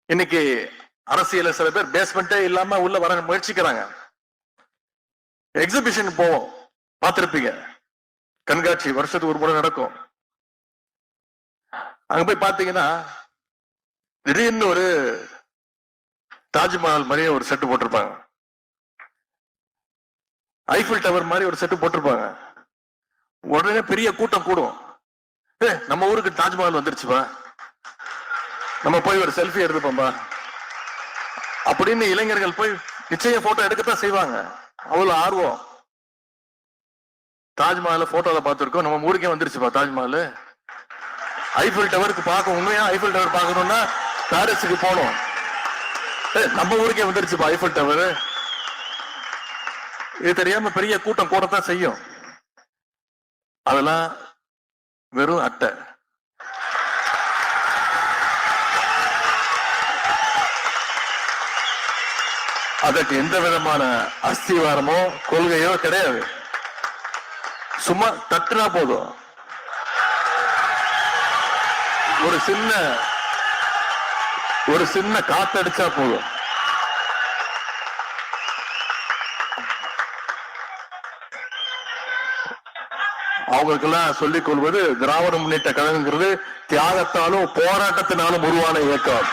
இன்னைக்கு அரசியல சில பேர் பேஸ்மெண்டே இல்லாம உள்ள வர முயற்சிக்கிறாங்க. எக்ஸிபிஷன் போவோம், பார்த்திருப்பீங்க, கண்காட்சி வருஷத்துக்கு ஒரு முறை நடக்கும். அங்க போய் பாத்தீங்கன்னா திடீர்னு ஒரு தாஜ்மஹால் மாதிரியே ஒரு செட்டு போட்டிருப்பாங்க, ஐஃபில் டவர் மாதிரி ஒரு செட்டு போட்டிருப்பாங்க. உடனே பெரிய கூட்டம் கூடும். நம்ம ஊருக்கு தாஜ்மஹால் வந்துருச்சுப்பா, நம்ம போய் ஒரு செல்ஃபி எடுத்துப்போம்பா அப்படின்னு இளைஞர்கள் போய் நிச்சயம் போட்டோ எடுக்கத்தான் செய்வாங்க. அவ்வளவு ஆர்வம். தாஜ்மஹால் போட்டோல பார்த்திருக்கோம், நம்ம ஊருக்கே வந்துருச்சுப்பா தாஜ்மஹால். ஐஃபில் டவருக்கு பார்க்க, உண்மையா ஐஃபில் டவர் பார்க்கணும்னா பாரிஸுக்கு போனோம், நம்ம ஊருக்கே வந்துருச்சுப்பா ஐஃபில் டவர். இது தெரியாம பெரிய கூட்டம் கூடத்தான் செய்யும். அதெல்லாம் வெறும் அட்டை. அதற்கு எந்த விதமான அஸ்திவாரமோ கொள்கையோ கிடையாது. சும்மா தட்டுனா போதும், ஒரு சின்ன காத்தடிச்சா போதும். அவங்களுக்கெல்லாம் சொல்லிக் கொள்வது, திராவிட முன்னேற்ற கழகங்கிறது தியாகத்தாலும் போராட்டத்தினாலும் உருவான இயக்கம்.